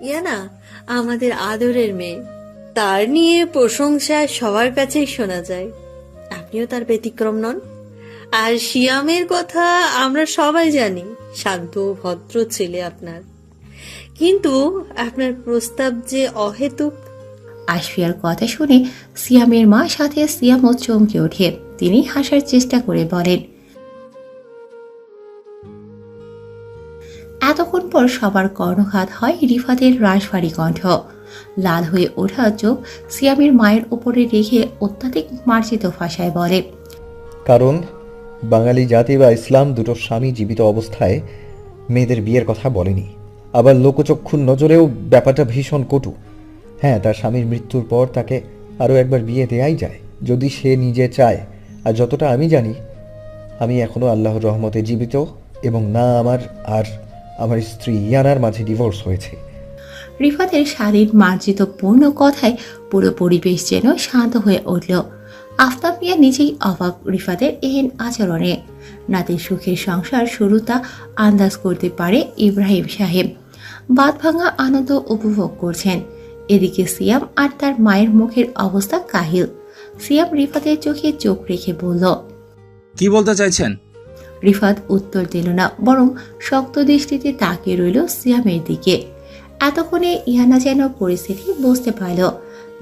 ইয়ানা আমাদের আদরের মেয়ে, তার নিয়ে প্রশংসা সবার কাছেই শোনা যায়। আপনিও তার ব্যতিক্রম নন। আর শিয়ামের কথা আমরা সবাই জানি, শান্ত ভদ্র ছেলে আপনার, কিন্তু আপনার প্রস্তাব যে অহেতুক। আশফিয়ার কথা শুনে সিয়ামের মা সাথে সিয়ামও চমকে ওঠে। তিনি হাসার চেষ্টা করে বলেন, এতক্ষণ পর সবার কর্ণঘাত হয় রিফাতের রাশভারী কণ্ঠ। লাল হয়ে ওঠা চোখ সিয়ামের মায়ের উপরে রেখে অত্যাধিক মার্জিত ভাষায় বলে, কারণ বাঙালি জাতি বা ইসলাম দুটো স্বামী জীবিত অবস্থায় মেয়েদের বিয়ের কথা বলেনি। আবার লোকচক্ষুর নজরেও ব্যাপারটা ভীষণ কটু। হ্যাঁ, তার স্বামীর মৃত্যুর পর তাকে আরও একবার বিয়ে দেয়াই যায়, যদি সে নিজে চায়। আর যতটা আমি জানি, আমি এখনও আল্লাহর রহমতে জীবিত, এবং না আমার আর আমার স্ত্রী ইয়ানার মাঝে ডিভোর্স হয়েছে। রিফাতের স্বাধীন মার্জিত পূর্ণ কথায় পুরো পরিবেশ যেন শান্ত হয়ে উঠল। আফতাব মিয়া নিজেই অবাক রিফাতের এহেন আচরণে। নাতির সুখের সংসার শুরু তা আন্দাজ করতে পারে ইব্রাহিম সাহেব। বাদ ভাঙা আনন্দ উপভোগ করছেন। এদিকে সিয়াম আর তার মায়ের মুখের অবস্থা কাহিল। সিয়াম রিফাতের চোখে চোখ রেখে বলল, কি বলতে চাইছেন? রিফাত উত্তর দিল না, বরং শক্ত দৃষ্টিতে তাকিয়ে রইল সিয়ামের দিকে। এতক্ষণে ইয়ানা যেন পরিস্থিতি বুঝতে পারল,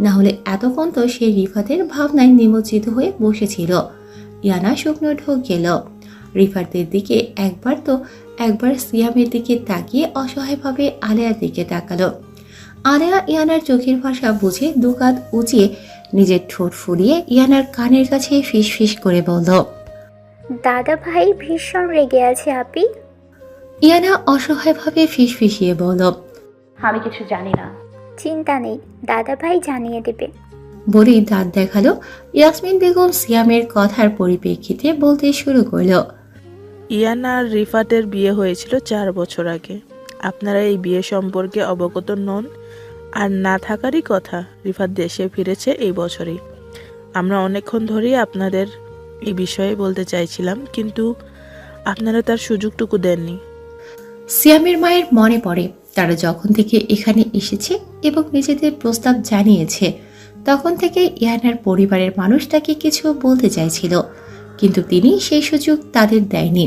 না হলে এতক্ষণ তো সে রিফাতের ভাবনায় নিমজ্জিত হয়ে বসেছিল। ইয়ানা শুকনো ঢোক গেল। রিফাতের দিকে একবার সিয়ামের দিকে তাকিয়ে অসহায়ভাবে আলেয়ার দিকে তাকালো। আলেয়া ইয়ানার চোখের ভাষা বুঝে দুকাত উঁচিয়ে নিজের ঠোঁট ফুলিয়ে ইয়ানার কানের কাছে ফিস ফিস করে বলল, দাদা ভাই ভীষণ রেগে আছে আপি। ইয়ানা অসহায়ভাবে ফিস ফিসিয়ে বলল, আমি কিছু জানি না। চিন্তা নেই, দাদা ভাই জানিয়ে দেবে। বলেই দাঁত দেখালো। ইয়াসমিন বেগম সিয়ামের কথার পরিপ্রেক্ষিতে বলতে শুরু করলো, ইয়ানা আর রিফাতের বিয়ে হয়েছিল 4 বছর আগে। আপনারা এই বিয়ে সম্পর্কে অবগত নন, আর না থাকারই কথা। রিফাত দেশে ফিরেছে এই বছরই। আমরা অনেকক্ষণ ধরেই আপনাদের এই বিষয়ে বলতে চাইছিলাম, কিন্তু আপনারা তার সুযোগটুকু দেননি। সিয়ামের মায়ের মনে পড়ে তারা যখন থেকে এখানে এসেছে এবং নিজেদের প্রস্তাব জানিয়েছে, তখন থেকে ইয়ানার পরিবারের মানুষ তাকে কিছু বলতে চাইছিল, কিন্তু তিনি সেই সুযোগ তাদের দেয়নি।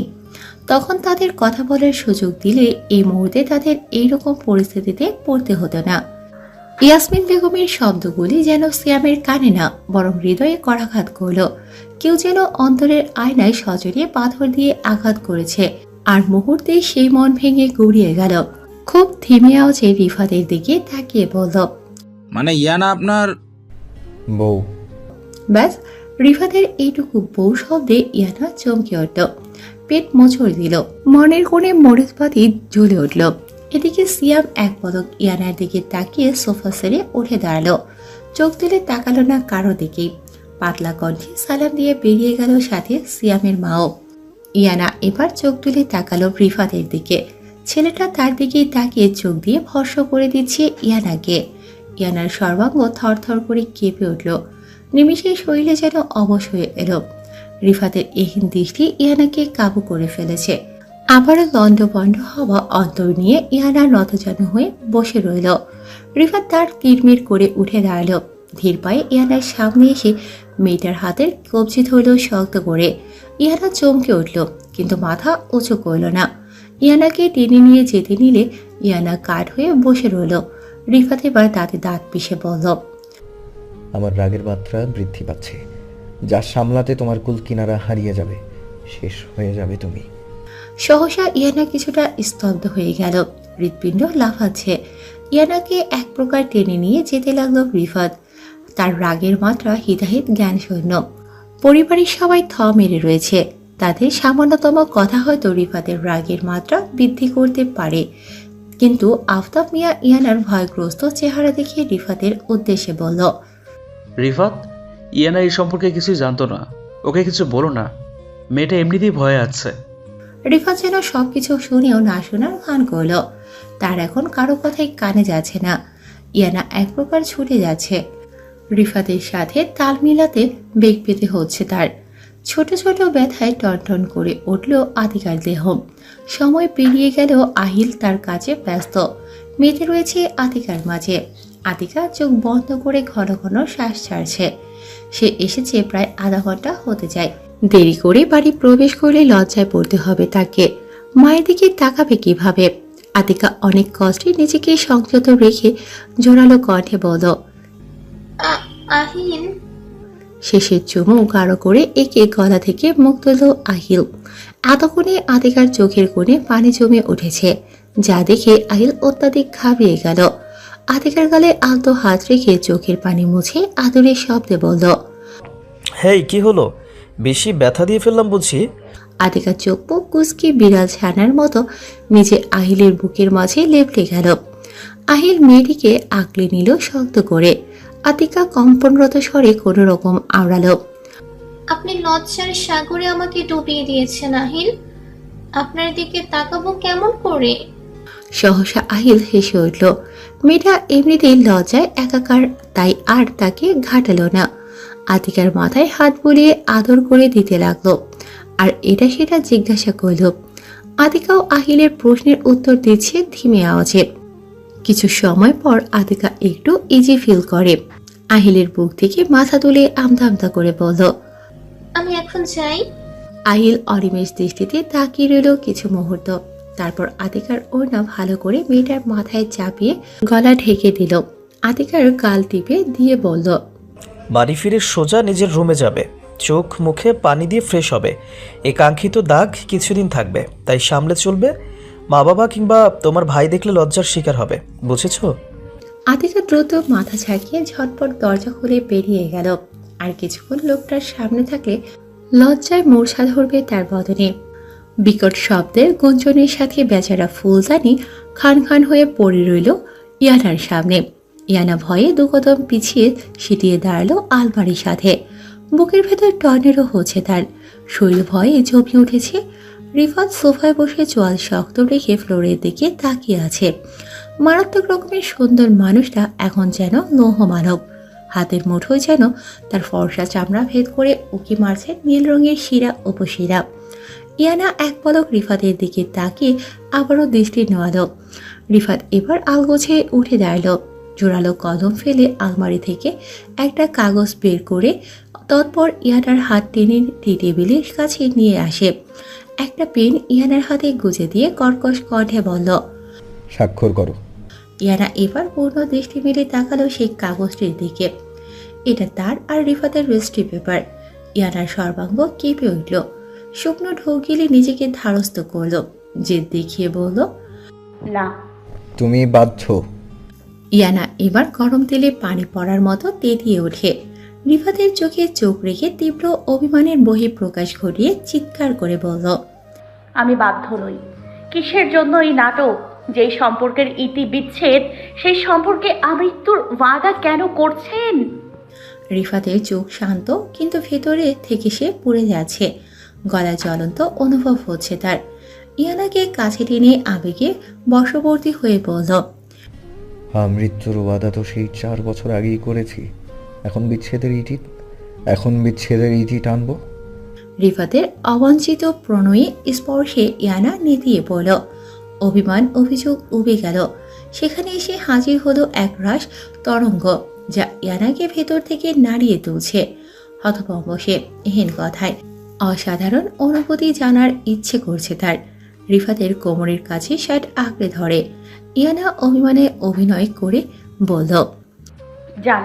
তখন তাদের কথা বলার সুযোগ দিলে এই মুহূর্তে তাদের এইরকম পরিস্থিতিতে পড়তে হতো না। ইয়াসমিন বেগমের শব্দগুলি যেন সিয়ামের কানে না, বরং হৃদয়ে করাঘাত করল। কেউ যেন অন্তরের আয়নায় সজোরে পাথর দিয়ে আঘাত করেছে, আর মুহূর্তে সেই মন ভেঙে গুড়িয়ে গেল। খুব থেমে আওয়াজে রিফাতের দিকে তাকিয়ে বলল, মানে ইয়ানা আপনার বউ? ব্যাস, রিফাতের এইটুকু বউ শব্দে ইয়ানা চমকে উঠল, পেট মোচড় দিল, মনের কোণে মরিচবাতি জ্বলে উঠল। এদিকে সিয়াম এক পলক ইয়ানার দিকে তাকিয়ে সোফা সেরে উঠে দাঁড়ালো। চোখ তুলে তাকালো না কারো দিকেই। পাতলা কণ্ঠে সালাম দিয়ে বেরিয়ে গেল সাথে সিয়ামের মাও। ইয়ানা এবার চোখ তুলে তাকালো রিফাতের দিকে। ছেলেটা তার দিকেই তাকিয়ে চোখ দিয়ে ভস্ম করে দিচ্ছে ইয়ানাকে। ইয়ানার সর্বাঙ্গ থরথর করে কেঁপে উঠল। নিমিষেই শরীরে যেন অবশ হয়ে এলো। রিফাতের এহেন দৃষ্টি ইয়ানাকে কাবু করে ফেলেছে। আবারও লণ্ডভণ্ড হওয়া অন্তর নিয়ে ইয়ানা নতজানু হয়ে বসে রইল। রিফাত তার কিরমির করে উঠে দাঁড়ালো। ধীর পায়ে ইয়ানার সামনে এসে মেয়েটার হাতের কবজি ধরল শক্ত করে। ইয়ানা চমকে উঠল, কিন্তু মাথা উঁচু করল না। ইয়ানাকে টেনে নিয়ে যেতে নিলে ইয়ানা কাঠ হয়ে বসে রইল। রিফাত এবার দাঁতে দাঁত পিষে বলল, আমার রাগের মাত্রা বৃদ্ধি পাচ্ছে, যা সামলাতে তোমার কুল কিনারা হারিয়ে যাবে, শেষ হয়ে যাবে তুমি। সহসা ইয়ানা কিছুটা স্তব্ধ হয়ে গেল। হৃৎপিণ্ড লাফাচ্ছে। ইয়ানাকে এক প্রকার টেনে নিয়ে যেতে লাগলো রিফাত। তার রাগের মাত্রা হিতাহিত জ্ঞান শূন্য। পরিবারের সবাই থ মেরে রয়েছে। তাদের সামান্যতম কথা হয়তো রিফাতের রাগের মাত্রা বৃদ্ধি করতে পারে, কিন্তু আফতাব মিয়া ইয়ানার ভয়গ্রস্ত চেহারা দেখে রিফাতের উদ্দেশ্যে বলল, রিফাত, ইয়ানা এই সম্পর্কে কিছুই জানতো না, ওকে কিছু বলো না, মেয়েটা এমনিতেই ভয়ে আছে। রিফাত যেন সবকিছু শুনেও না শোনার ভান করল। তার এখন কারো কথাই কানে যাচ্ছে না। ইয়ানা এক প্রকার ছুটে যাচ্ছে। রিফাতের সাথে তাল মিলাতে বেগ পেতে হচ্ছে তার। ছোট ছোট ব্যথায় টনটন করে উঠল আতিকার দেহ। সময় পেরিয়ে গেলেও আহিল তার কাছে ব্যস্ত। মেতে রয়েছে আতিকার মাঝে। আতিকা চোখ বন্ধ করে ঘন ঘন শ্বাস ছাড়ছে। সে এসেছে প্রায় আধা ঘন্টা হতে যায়। দেরি করে বাড়ি প্রবেশ করলে লজ্জায় পড়তে হবে তাকে। মায়ের দিকে তাকাবে কিভাবে? আতিকা অনেক কষ্টে নিজেকে সংযত রেখে জোরালো কণ্ঠে বলল, আহিল। শেষের চুমু গাঢ় করে একে গলা থেকে মুখ তুলল আহিল। এতক্ষণে আতিকার চোখের কোণে পানি জমে উঠেছে, যা দেখে আহিল অত্যাধিক ঘাবড়িয়ে গেল। আতিকার গালে আলতো হাত রেখে চোখের পানি মুছে আদরের শব্দে বলল, হেই, কি হলো? বেশি ব্যথা দিয়ে ফেললাম বুঝি? আতিকার চোখ মুখ কুঁচকে বিড়াল ছানার মতো নিজে আহিলের বুকের মাঝে লেপটে গেল। আহিল মেয়েটিকে আঁকলে নিল শক্ত করে। আতিকা কম্পনরত স্বরে কোনো রকম আওড়ালো, আপনি লজ্জার সাগরে আমাকে ডুবিয়ে দিয়েছেন আহিল। আপনার দিকে তাকাবো কেমন করে? সহসা আহিল হেসে উঠল। মেয়েটা এমনিতেই লজ্জায় একাকার, তাই আর তাকে ঘাটালো না। আতিকার মাথায় হাত বুলিয়ে আদর করে দিতে লাগলো, আর এটা সেটা জিজ্ঞাসা করল। আতিকাও আহিলের প্রশ্নের উত্তর দিচ্ছে ধীমে আওয়াজে। কিছু সময় পর আতিকা একটু ইজি ফিল করে। আহিলের বুক থেকে মাথা তুলে আমতা আমতা করে বলল, আমি এখন যাই। আহিল অনিমেষ দৃষ্টিতে তাকিয়ে রইল কিছু মুহূর্ত। তারপর আতিকার ওড়না ভালো করে মেয়েটার মাথায় চাপিয়ে গলা ঢেকে দিল। আতিকার গাল টিপে দিয়ে বলল, বাড়ি ফিরে সোজা নিজের রুমে যাবে, চোখ মুখে পানি দিয়ে ফ্রেশ হবে। এই কাঙ্ক্ষিত দাগ কিছুদিন থাকবে, তাই সামলে চলবে। মা বাবা কিংবা তোমার ভাই দেখলে লজ্জার শিকার হবে, বুঝেছো? আতিকা দ্রুত মাথা ঝাঁকিয়ে ঝটপট দরজা খুলে বেরিয়ে গেল। আর কিছুক্ষণ লোকটার সামনে থাকলে লজ্জায় মূর্ছা ধরবে তার বদনে। বিকট শব্দের গুঞ্জনের সাথে বেচারা ফুলদানি খান খান হয়ে পড়ে রইল ইয়ানার সামনে। ইয়ানা ভয়ে দুকদম পিছিয়ে সিটিয়ে দাঁড়ালো আলমারির সাথে। বুকের ভেতর টর্নেডো হচ্ছে তার, শরীর ভয়ে জমে উঠেছে। রিফাত সোফায় বসে চোয়াল শক্ত রেখে ফ্লোরের দিকে তাকিয়ে আছে। মারাত্মক রকমের সুন্দর মানুষটা এখন যেন লৌহ মানব। হাতের মুঠোয় যেন তার ফর্সা চামড়া ভেদ করে উকি মারছে নীল রঙের শিরা উপশিরা। ইয়ানা এক পলক রিফাতের দিকে তাকিয়ে আবারও দৃষ্টি নোয়ালো। রিফাত এবার আলগোছে উঠে দাঁড়ালো। জোরালো কদম ফেলে আলমারি থেকে একটা কাগজ বের করে তৎপর ইয়ানার হাত টেনে টেবিলের কাছে নিয়ে আসে। একটা পেন ইয়ানার হাতে গুজে দিয়ে কর্কশ কণ্ঠে বলল, স্বাক্ষর করো। ইয়ানা এবার পূর্ণ দৃষ্টি মেলে তাকালো সেই কাগজটির দিকে। এটা তার আর রিফাতের রেজিস্ট্রি পেপার। ইয়ানার সর্বাঙ্গ কেঁপে উঠল। শুকনো ঢোক গিলে নিজেকে ধারস্থ করলো, জেদ দেখিয়ে বলল, না। তুমি বাধ্য। ইয়ানা এবার গরম তেলে পানি পড়ার মতো তেতিয়ে ওঠে। রিফাতের চোখে চোখ রেখে তীব্র অভিমানের বহিঃপ্রকাশ ঘটিয়ে চিৎকার করে বলল, আমি বাধ্য নই। কিসের জন্য এই নাটক? যেই সম্পর্কের ইতি বিচ্ছেদ, সেই সম্পর্কে আমৃত্যুর ওয়াদা কেন করছেন? রিফাতের চোখ শান্ত, কিন্তু ভেতরে থেকে সে পুড়ে যাচ্ছে। গলা জ্বলন্ত অনুভব হচ্ছে তার। ইয়ানাকে কাছে টেনে আবেগে বশবর্তী হয়ে বলল, মৃত্যুর ওয়াদা তো সেই 4 বছর আগেই করেছি। এখন বিচ্ছেদের ইতি টানবো। রিফাতের অবাঞ্ছিত প্রণয়ী স্পর্শে ইয়ানা নেতিয়ে পড়ল। অভিমান অভিযোগ উবে গেল। সেখানে এসে হাজির হলো এক রাশ তরঙ্গ, যা ইয়ানাকে ভেতর থেকে নাড়িয়ে তুলছে। হতভম্ব সে এহেন কথায়। অসাধারণ অনুভূতি জানার ইচ্ছে করছে তার। রিফাতের কোমরের কাছে শার্ট আঁকড়ে ধরে। ইয়ানা অভিমানে অভিনয় করে বলল, যান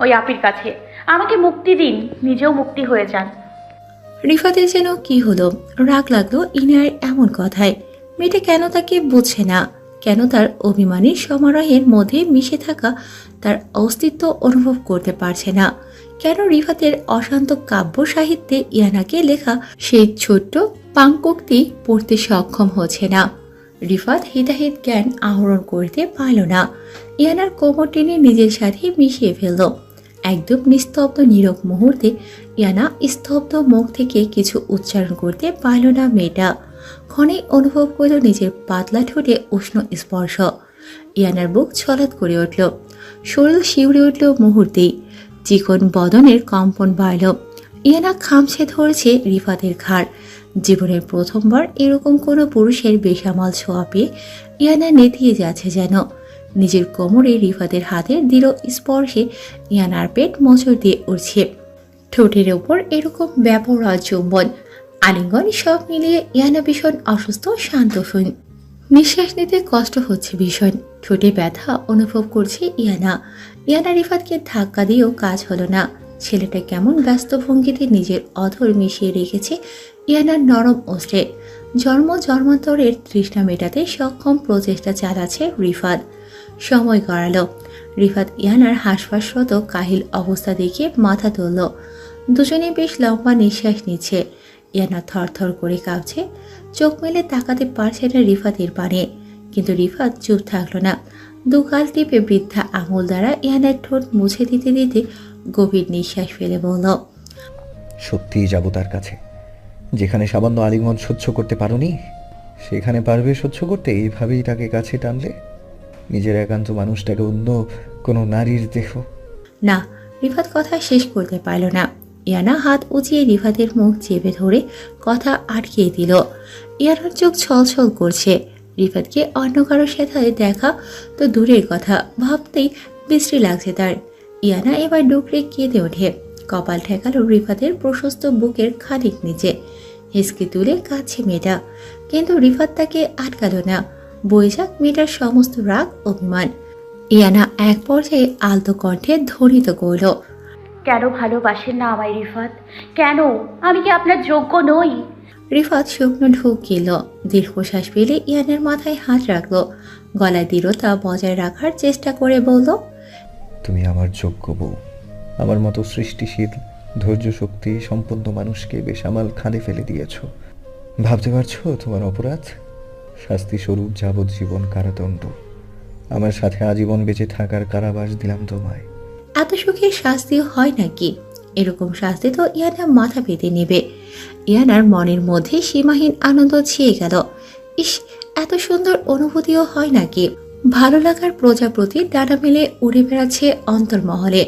ওই আপির কাছে, আমাকে মুক্তি দিন, নিজেও মুক্তি হয়ে যান। রিফাতের যেন কি হলো, রাগ লাগলো ইনার এমন কথায়। মেয়েটা কেন তাকে বুঝছে না? কেন তার অভিমানী সমারোহের মধ্যে মিশে থাকা তার অস্তিত্ব অনুভব করতে পারছে না? কেন রিফাতের অশান্ত কাব্য সাহিত্যে ইয়ানাকে লেখা সেই ছোট্ট পাঙ্কুক্তি পড়তে সক্ষম হচ্ছে না? রিফাত হিতাহিত জ্ঞান আহরণ করতে পারল না। ইয়ানার কোমর টেনে নিজের সাথে মিশিয়ে ফেলল। একদম নিস্তব্ধ নীরব মুহূর্তে ইয়ানা স্তব্ধ মুখ থেকে কিছু উচ্চারণ করতে পারল না মেয়েটা। ক্ষণে অনুভব করল নিজের পাতলা ঠোঁটে উষ্ণ স্পর্শ। ইয়ানার বুক ছলাৎ করে উঠল, শরীর শিউরে উঠল মুহূর্তেই। চিকন বদনের কম্পন বাড়ল। ইয়ানা খামছে ধরেছে রিফাতের ঘাড়। জীবনের প্রথমবার এরকম কোনো পুরুষের বেসামাল ছোঁয়া পেয়ে ইয়ানা নেতিয়ে যাচ্ছে যেন। নিজের কোমরে রিফাতের হাতের দৃঢ় স্পর্শে ইয়ানার পেট মোচড় দিয়ে উঠছে। ঠোঁটের ওপর এরকম ব্যাপরা চুম্বন, আলিঙ্গন সব মিলিয়ে ইয়ানা ভীষণ অসুস্থ, শান্ত শূন্য। নিঃশ্বাস নিতে কষ্ট হচ্ছে ভীষণ, ঠোঁটে ব্যথা অনুভব করছে ইয়ানা। ইয়ানা রিফাতকে ধাক্কা দিয়েও কাজ হলো না। ছেলেটা কেমন ব্যস্ত ভঙ্গিতে নিজের অধর মিশিয়ে রেখেছে ইয়ানার নরম অস্ত্রে। জন্মান্তরের তৃষ্ণা মেটাতে সক্ষম প্রচেষ্টা চালাচ্ছে রিফাত। সময় গড়ালো। রিফাত ইয়ানার হাসফাসরত কাহিল অবস্থা দেখে মাথা তুলল। দুজনে বেশ লম্বা নিঃশ্বাস নিচ্ছে। ইয়ানা থরথর করে কাঁপছে, চোখ মেলে তাকাতে পারছে না রিফাতের পানে। কিন্তু রিফাত চুপ থাকলো না। দুগাল টিপে বৃদ্ধা আঙুল দ্বারা ইয়ানার ঠোঁট মুছে দিতে দিতে গভীর নিঃশ্বাস ফেলে বলল, সত্যিই যাব তার কাছে। যেখানে সামান্য আলিঙ্গন সহ্য করতে পারোনি, সেখানে পারবে সহ্য করতে? এইভাবেই তাকে কাছে টানলে? নিজের একান্ত মানুষটাকে অন্য কোনো নারীর দেহ? না। রিফাত কথা শেষ করতে পারল না। ইয়ানা হাত উঁচিয়ে রিফাতের মুখ চেপে ধরে কথা আটকিয়ে দিল। ইয়ানার চোখ ছলছল করছে। রিফাতকে অন্য কারোর সাথে দেখা তো দূরের কথা, ভাবতেই বিশ্রী লাগছে তার। ইয়ানা এবার ডুকরে কেঁদে ওঠে। কপাল ঠেকালো রিফাতের প্রশস্ত বুকের খানিক নিচে। হিসকি তুলে কাঁদছে মেয়েটা, কিন্তু রিফাত তাকে আটকালো না। বয়ে যাক মেয়েটার সমস্ত রাগ অভিমান। ইয়ানা এক পর্যায়ে আলতো কণ্ঠে ধ্বনিত করল, কেন ভালোবাসেন না আমায় রিফাত? কেন? আমি কি আপনার যোগ্য নই? রিফাত শুকনো ঢোক গেল। দীর্ঘশ্বাস ফেলে ইয়ানার মাথায় হাত রাখলো। গলায় দৃঢ়তা বজায় রাখার চেষ্টা করে বলল, তুমি আমার যোগ্য বউ। আমার মতো সৃষ্টিশীল, ধৈর্য শক্তি সম্পন্ন মানুষকে বেসামাল খাঁদে ফেলে দিয়েছ। ভাবতে পারছো তোমার অপরাধ? শাস্তি স্বরূপ যাবজ্জীবন কারাদণ্ড। আমার সাথে আজীবন বেঁচে থাকার কারাবাস দিলাম তোমায়। এত সুখের শাস্তি হয় নাকি? এরকম শাস্তি তো ইয়ানা মাথা পেতে নেবে। ইয়ানার মনের মধ্যে সীমাহীন আনন্দ ছেয়ে গেল। ইস, এত সুন্দর অনুভূতিও হয় নাকি? ভালো লাগার প্রজাপতি ডানা মেলে উড়ে বেড়াচ্ছে অন্তর্মহলে।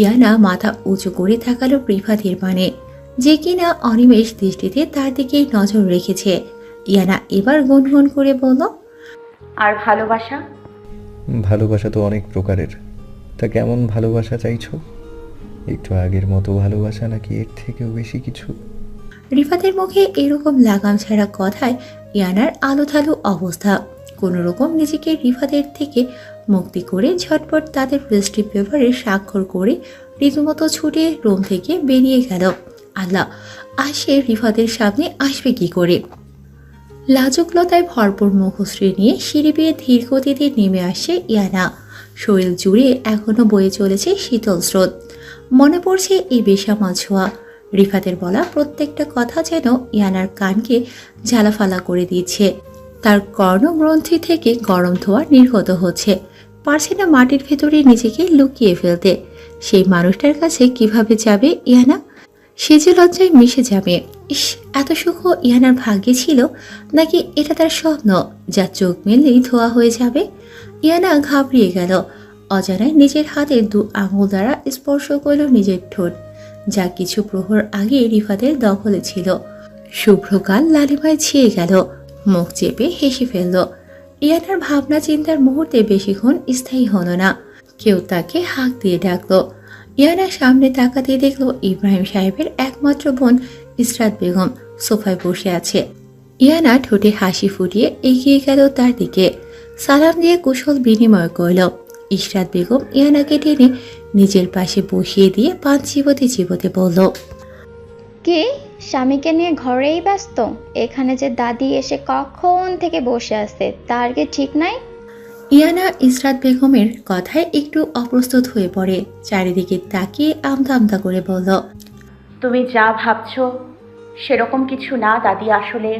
ইয়ানা মাথা উঁচু করে থাকালো রিফাতের পানে, যে কিনা অনিমেষ দৃষ্টিতে তার দিকেই নজর রেখেছে। ইয়ানা এবার গুনগুন করে বলল, আর ভালোবাসা? ভালোবাসা তো অনেক প্রকারের। তা কেমন ভালোবাসা চাইছো? একটু আগের মতো ভালোবাসা নাকি এর থেকেও বেশি কিছু? রিফাতের মুখে এরকম লাগাম ছাড়া কথায় ইয়ানার আলোথালু অবস্থা। কোনো রকম নিজেকে রিফাতের থেকে মুক্তি করে ঝটপট তাদের রেজিস্ট্রি পেপারে স্বাক্ষর করে রীতিমতো ছুটে রুম থেকে বেরিয়ে গেল। আল্লাহ, আসে রিফাতের সামনে আসবে কি করে? লাজুকলতায় ভরপুর মুখশ্রী নিয়ে সিঁড়ি বেয়ে ধীর গতিতে নেমে আসে ইয়ানা। শরীর জুড়ে এখনো বয়ে চলেছে শীতল স্রোত। মনে পড়ছে এই বেসামাল ছোঁয়া। রিফাতের বলা প্রত্যেকটা কথা যেন ইয়ানার কানকে ঝালাফালা করে দিচ্ছে। তার কর্ণগ্রন্থি থেকে গরম ধোঁয়া নির্গত হচ্ছে। পারছে না মাটির ভেতরে নিজেকে লুকিয়ে ফেলতে। সেই মানুষটার কাছে কিভাবে যাবে ইয়ানা? সে যে লজ্জায় মিশে যাবে। ইস, এত সুখ ইয়ানার ভাগ্যে ছিল, নাকি এটা তার স্বপ্ন যা চোখ মেললেই ধোয়া হয়ে যাবে? ইয়ানা ঘাবড়িয়ে গেল। অজানায় নিজের হাতের দু আঙুল দ্বারা স্পর্শ করল নিজের ঠোঁট, যা কিছু প্রহর আগে রিফাতের দখলে ছিল। শুভ্রকাল লালিমায় ছেয়ে গেল। মুখ চেপে হেসে ফেলল। ইয়ানার ভাবনা চিন্তার মুহূর্তে বেশিক্ষণ স্থায়ী হলো না। কেউ তাকে হাঁক দিয়ে ডাকলো। ইয়ানা সামনে তাকাতে দেখল ইব্রাহিম সাহেবের একমাত্র বোন ইসরাত বেগম সোফায় বসে আছে। ইয়ানা ঠোঁটে হাসি ফুটিয়ে এগিয়ে গেল তার দিকে। সালাম দিয়ে কুশল বিনিময় করল। ইসরাত বেগম ইয়ানাকে টেনে নিজের পাশে বসিয়ে দিয়ে পান চিবোতে চিবোতে বলল, কে? স্বামীকে নিয়ে ঘরেই ব্যস্ত? এখানে যে দাদি এসে কখন থেকে বসে আছে তার কি ঠিক নাই? ইয়ানা ইসরাত বেগমের কথায় একটু অপ্রস্তুত হয়ে পড়ে। চারিদিকে তাকিয়ে আমতা আমতা করে বলল, তুমি যা ভাবছো সেরকম কিছু না দাদি। আসলে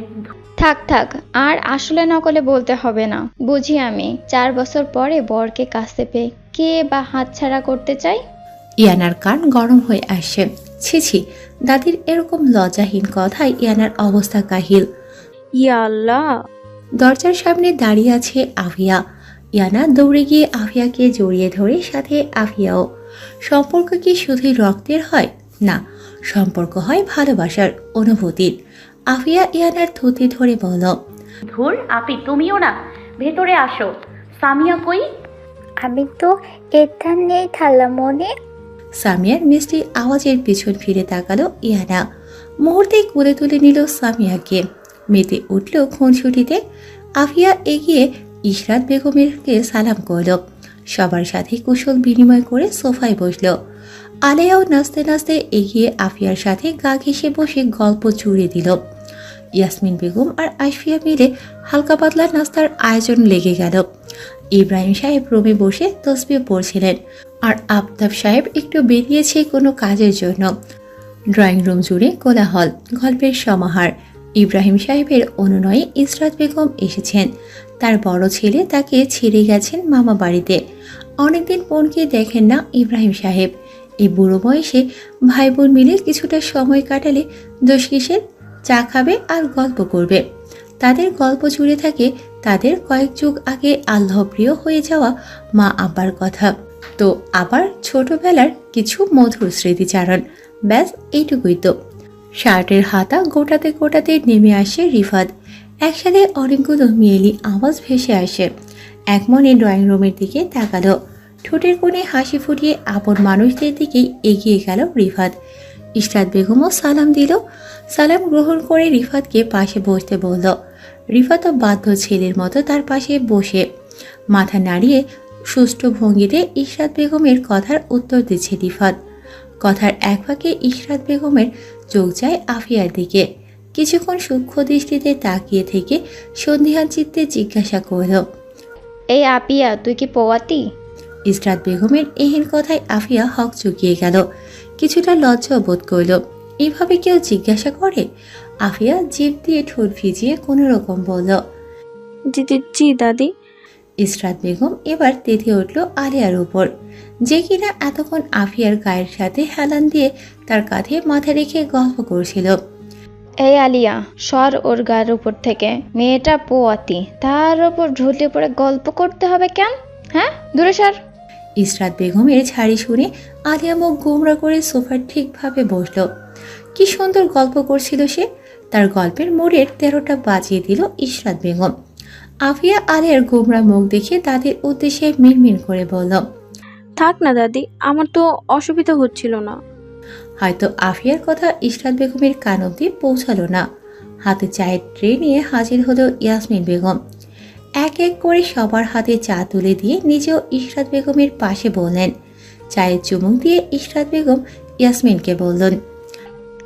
থাক থাক, আর আসলে নকলে বলতে হবে না। বুঝি আমি 4 বছর পরে বরকে কাছে পেয়ে কে বা হাতছাড়া করতে চাই? ইয়ানার কান গরম হয়ে আসে। ছি ছি, দাদির এরকম লজ্জাহীন কথায় ইয়ানার অবস্থা কাহিল। ইয়া আল্লাহ! দরজার সামনে দাঁড়িয়ে আছে আফিয়া। ইয়ানা দৌড়ে গিয়ে আফিয়াকে জড়িয়ে ধরে, সাথে আফিয়াও। সম্পর্ক কি শুধুই রক্তের হয়? না, সম্পর্ক হয় ভালোবাসার, অনুভূতির। আফিয়া ইয়ানার থুতনি ধরে বলল, ধুর আপি, তুমিও না, ভেতরে আসো। সামিয়া কই? আমি তো এখান নেই থালা মনে। সামিয়ার মিষ্টি আওয়াজের পিছন ফিরে তাকালো ইয়ানা। মুহূর্তেই কোলে তুলে নিল সামিয়াকে। মেতে উঠল খুনসুটিতে। আফিয়া এগিয়ে ইশরাত বেগমেরকে সালাম করল। সবার সাথে কুশল বিনিময় করে সোফায় বসল। আলেয়াও নাচতে নাচতে এগিয়ে আফিয়ার সাথে গা ঘেঁষে বসে গল্প জুড়ে দিল। ইয়াসমিন বেগম আর আশফিয়া মিলে হালকা পাতলা নাস্তার আয়োজন লেগে গেল। ইব্রাহিম সাহেব রুমে বসে তসবিহ পড়ছিলেন, আর আফতাব সাহেব একটু বেরিয়েছে কোনো কাজের জন্য। ড্রয়িং রুম জুড়ে কোলাহল, গল্পের সমাহার। ইব্রাহিম সাহেবের অনুনয়ে ইসরাত বেগম এসেছেন। তার বড় ছেলে তাকে ছেড়ে গেছেন মামা বাড়িতে। অনেকদিন বোনকে দেখেন না ইব্রাহিম সাহেব। এই বুড়ো বয়সে ভাই বোন মিলে কিছুটা সময় কাটালে দোষ কিসের? চা খাবে আর গল্প করবে। তাদের গল্প জুড়ে থাকে তাদের কয়েক যুগ আগে আল্লাহপ্রিয় হয়ে যাওয়া মা আব্বার কথা, তো আবার ছোটবেলার কিছু মধুর স্মৃতিচারণ। ব্যাস এইটুকুই তো। শার্টের হাতা গোটাতে গোটাতে নেমে আসে রিফাত। একসাথে অনেকগুলো মেয়েলি আওয়াজ ভেসে আসে। এক মনে ড্রয়িং রুমের দিকে তাকালো। ঠোঁটের কোণে হাসি ফুটিয়ে আপন মানুষদের দিকেই এগিয়ে গেল রিফাত। ইশরাত বেগমও সালাম দিল। সালাম গ্রহণ করে রিফাতকে পাশে বসতে বলল। রিফাতও বাধ্য ছেলের মতো তার পাশে বসে মাথা নাড়িয়ে সুষ্ঠু ভঙ্গিতে ইশরাত বেগমের কথার উত্তর দিচ্ছে রিফাত। কথার এক ফাঁকে ইশরাত বেগমের চোখ যায় আফিয়ার দিকে। কিছুক্ষণ সূক্ষ্ম দৃষ্টিতে তাকিয়ে থেকে সন্ধিহান চিত্তে জিজ্ঞাসা করল, এই আপিয়া, তুই কি পোয়াতি? ইশরাত বেগমের এহেন কথায় আফিয়া হক চুকিয়ে গেল। কিছুটা লজ্জা বোধ করল। এইভাবে কেউ জিজ্ঞাসা করে? আফিয়া জিভ দিয়ে ঠোঁট ভিজিয়ে কোনো রকম বলল, জি দাদি। ইশরাত বেগম এবার তেথে উঠল আলিয়ার উপর, যে কিনা এতক্ষণ আফিয়ার গায়ের সাথে হেলান দিয়ে তার কাঁধে মাথা রেখে গল্প করছিল। এই আলিয়া, সর ওর গায়ের উপর থেকে। মেয়েটা পোয়াতি, তার উপর ঝুলে পড়ে গল্প করতে হবে কেন? হ্যাঁ, দূরে সর। ইশরাত বেগমের ঝাড়ি শুনে আলিয়া মুখ গোমরা করে সোফার ঠিকভাবে বসল। কি সুন্দর গল্প করছিল সে। তার গল্পের মোড়ের 13টা বাজিয়ে দিল ইশরাত বেগম। আফিয়া আলিয়ার গোমরা মুখ দেখে তাদের উদ্দেশ্যে মিনমিন করে বলল, থাক না দাদি, আমার তো অসুবিধা হচ্ছিল না। হয়তো আফিয়ার কথা ইশরাত বেগমের কান অবধি পৌঁছালো না। হাতে চায়ের ট্রে নিয়ে হাজির হলো ইয়াসমিন বেগম। এক এক করে সবার হাতে চা তুলে দিয়ে নিজেও ইশরাত বেগমের পাশে বললেন। চায়ের চুমুক দিয়ে ইশরাত বেগম ইয়াসমিনকে বললেন,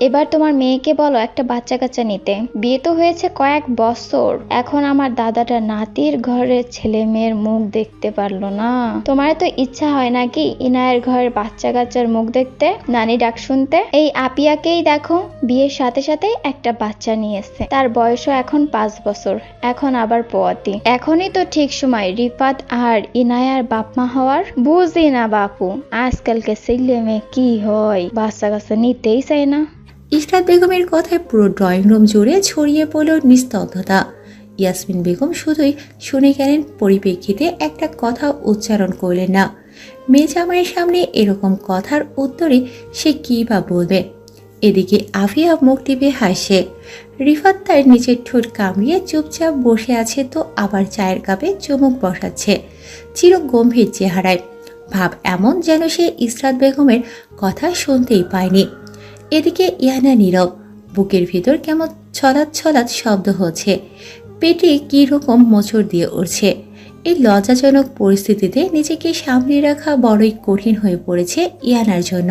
এবার তোমার মেয়েকে বলো একটা বাচ্চা কাচ্চা নিতে। বিয়ে তো হয়েছে কয়েক বছর, এখন আমার দাদাটা নাতির ঘরের ছেলে মেয়ের মুখ দেখতে পারলো না। তোমার তো ইচ্ছা হয় নাকি ইনায়ের ঘরের বাচ্চা কাচ্চার মুখ দেখতে, নানি ডাক শুনতে? এই আপিয়াকেই দেখো, বিয়ের সাথে সাথে একটা বাচ্চা নিয়েছে। তার বয়সও এখন 5 বছর, এখন আবার পোয়াতি। এখনই তো ঠিক সময় রিফাত আর ইনায়ার বাপমা হওয়ার। বুঝি না বাপু, আজকালকে ছেলে মেয়ে কি হয়, বাচ্চা কাচ্চা নিতেই চায় না। ইশরাত বেগমের কথায় পুরো ড্রয়িং রুম জুড়ে ছড়িয়ে পড়ল নিস্তব্ধতা। ইয়াসমিন বেগম শুধুই শুনে গেলেন, পরিপ্রেক্ষিতে একটা কথা উচ্চারণ করলেন না। মেয়ে জামাইয়ের সামনে এরকম কথার উত্তরে সে কী বা বলবে। এদিকে আফিয়া মুখ টিপে হাসে। রিফাত তার নিচের ঠোঁট কামড়িয়ে চুপচাপ বসে আছে, তো আবার চায়ের কাপে চুমুক বসাচ্ছে চির গম্ভীর চেহারায়। ভাব এমন যেন সে ইশরাত বেগমের কথা শুনতেই পায়নি। এদিকে ইয়ানা নীরব। বুকের ভিতর কেমন ছলাৎ ছলাৎ শব্দ হচ্ছে। পেটে কি রকম মোচড় দিয়ে উঠছে। এই লজ্জাজনক পরিস্থিতিতে নিজেকে সামলে রাখা বড়ই কঠিন হয়ে পড়েছে ইয়ানার জন্য।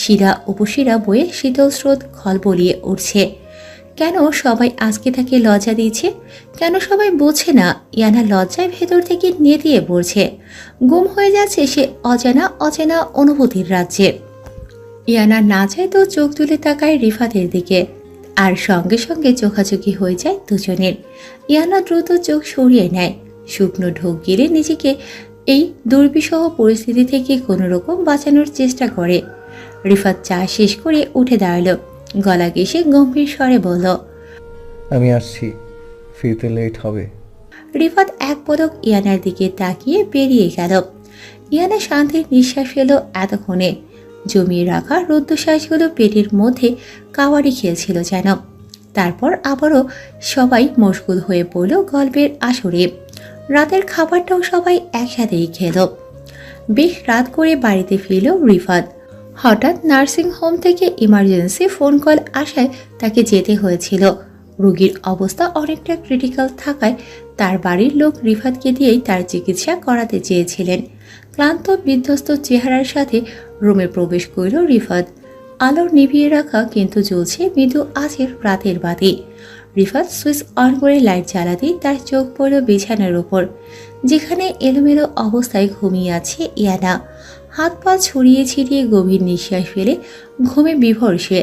শিরা উপশিরা বয়ে শীতল স্রোত খলবলিয়ে উঠছে। কেন সবাই আজকে তাকে লজ্জা দিয়েছে? কেন সবাই বোঝে না ইয়ানা লজ্জায় ভেতর থেকে নেতিয়ে পড়ছে। গুম হয়ে যাচ্ছে সে অজানা অচেনা অনুভূতির রাজ্যে। ইয়ানা না চায় তো চোখ তুলে তাকায় রিফাতের দিকে, আর সঙ্গে সঙ্গে চোখাচোখি হয়ে যায় দুজনের। ইয়ানা দ্রুত চোখ সরিয়ে নেয়, শুকনো ঢোক গিলে নিজেকে এই দুর্বিষহ পরিস্থিতি থেকে কোনো রকম বাঁচানোর চেষ্টা করে। রিফাত চা শেষ করে উঠে দাঁড়ালো। গলা ঘেঁষে গম্ভীর স্বরে বলল, আমি আসছি, ফিরতে লেট হবে। রিফাত এক পলক ইয়ানার দিকে তাকিয়ে বেরিয়ে গেল। ইয়ানা শান্তির নিঃশ্বাস ফেল। এতক্ষণে জমিয়ে রাখা রুদ্ধশ্বাসগুলো পেটের মধ্যে কাওয়ারি খেলছিল যেন। তারপর আবারও সবাই মশগুল হয়ে পড়ল গল্পের আসরে। রাতের খাবারটাও সবাই একসাথেই খেল। বেশ রাত করে বাড়িতে ফিরল রিফাত। হঠাৎ নার্সিং হোম থেকে ইমার্জেন্সি ফোন কল আসায় তাকে যেতে হয়েছিল। রোগীর অবস্থা অনেকটা ক্রিটিক্যাল থাকায় তার বাড়ির লোক রিফাতকে দিয়েই তার চিকিৎসা করাতে চেয়েছিলেন। ক্লান্ত বিধ্বস্ত চেহারার সাথে রুমে প্রবেশ করল রিফাত। আলো নিভিয়ে রাখা, কিন্তু জ্বলছে মৃদু আঁচের রাতের বাতি। রিফাত সুইচ অন করে লাইট জ্বালাতেই তার চোখ পড়ল বিছানার উপর, যেখানে এলোমেলো অবস্থায় ঘুমিয়ে আছে ইয়ানা। হাত পা ছড়িয়ে ছিটিয়ে গভীর নিঃশ্বাস ফেলে ঘুমে বিভোর সে।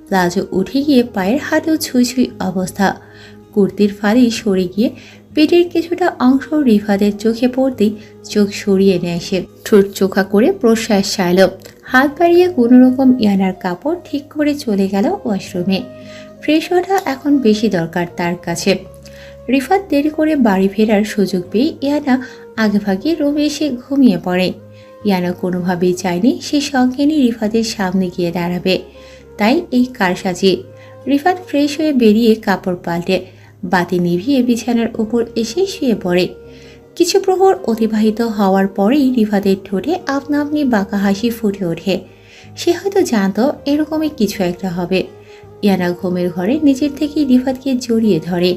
প্লাজো উঠে গিয়ে পায়ের হাতেও ছুঁই ছুঁই অবস্থা। কুর্তির ফালি সরে গিয়ে পেটের কিছুটা অংশ রিফাতের চোখে পড়তেই চোখ সরিয়ে নেয় সে। ঠোঁট চোখা করে প্রশ্বাস ছাড়ল। হাত বাড়িয়ে কোনোরকম ইয়ানার কাপড় ঠিক করে চলে গেল ওয়াশরুমে। ফ্রেশ হওয়াটা এখন বেশি দরকার তার কাছে। রিফাত দেরি করে বাড়ি ফেরার সুযোগ পেয়ে ইয়ানা আগেভাগে রুমে এসে ঘুমিয়ে পড়ে। ইয়ানা কোনোভাবেই চায়নি সে সঙ্গে নিয়ে রিফাতের সামনে গিয়ে দাঁড়াবে, তাই এই কারসাজি। রিফাত ফ্রেশ হয়ে বেরিয়ে কাপড় পাল্টে বাতি নিভিয়ে বিছানার উপর এসে শুয়ে পড়ে। কিছু প্রহর অতিবাহিত হওয়ার পরেই রিফাতের ঠোঁটে আপনা আপনি বাঁকা হাসি ফুটে ওঠে। সে হয়তো জানতো এরকমই কিছু একটা হবে। ইয়ানা ঘুমের ঘরে নিজের থেকেই রিফাতকে জড়িয়ে ধরে,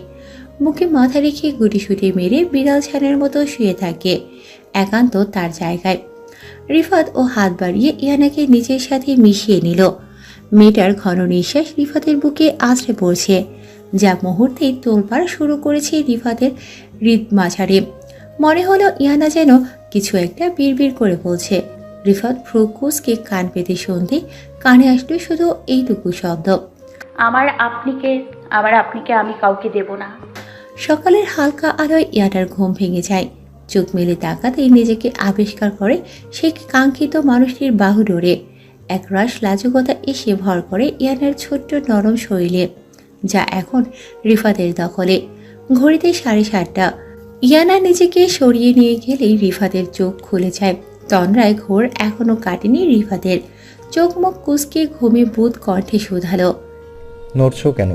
মুখে মাথা রেখে গুটিসুটি মেরে বিড়াল ছানার মতো শুয়ে থাকে একান্ত তার জায়গায়। রিফাত ও হাত বাড়িয়ে ইয়ানাকে নিজের সাথে মিশিয়ে নিল। মেয়েটার ঘন নিঃশ্বাস রিফাতের বুকে আছড়ে পড়ছে, যা মুহূর্তেই তোলপাড় শুরু করেছে রিফাতের হৃদ মাঝারে। মনে হলো ইয়ানা যেন কিছু একটা বিড়বিড় করে বলছে। রিফাত ভ্রু কুঁচকে কান পেতে শুনতে কানে আসলো শুধু এইটুকু শব্দ, আমার আপনিকে আমি কাউকে দেব না। সকালের হালকা আলোয় ইয়ানার ঘুম ভেঙে যায়। চোখ মেলে তাকাতেই নিজেকে আবিষ্কার করে সে কাঙ্ক্ষিত মানুষটির বাহু ডোরে। একরাশ লাজুকতা এসে ভর করে ইয়ানার ছোট্ট নরম শরীরে, যা এখন রিফাতের দখলে। ঘড়িতে 7:30। ইয়ানা নিজেকে সরিয়ে নিয়ে গেলেই রিফাতের চোখ খুলে যায়। তন্দ্রায় ঘোর এখনো কাটেনি রিফাতের। চোখ মুখ কুঁচকে ঘুমে বুধ কণ্ঠে শুধালো, নড়ছো কেন?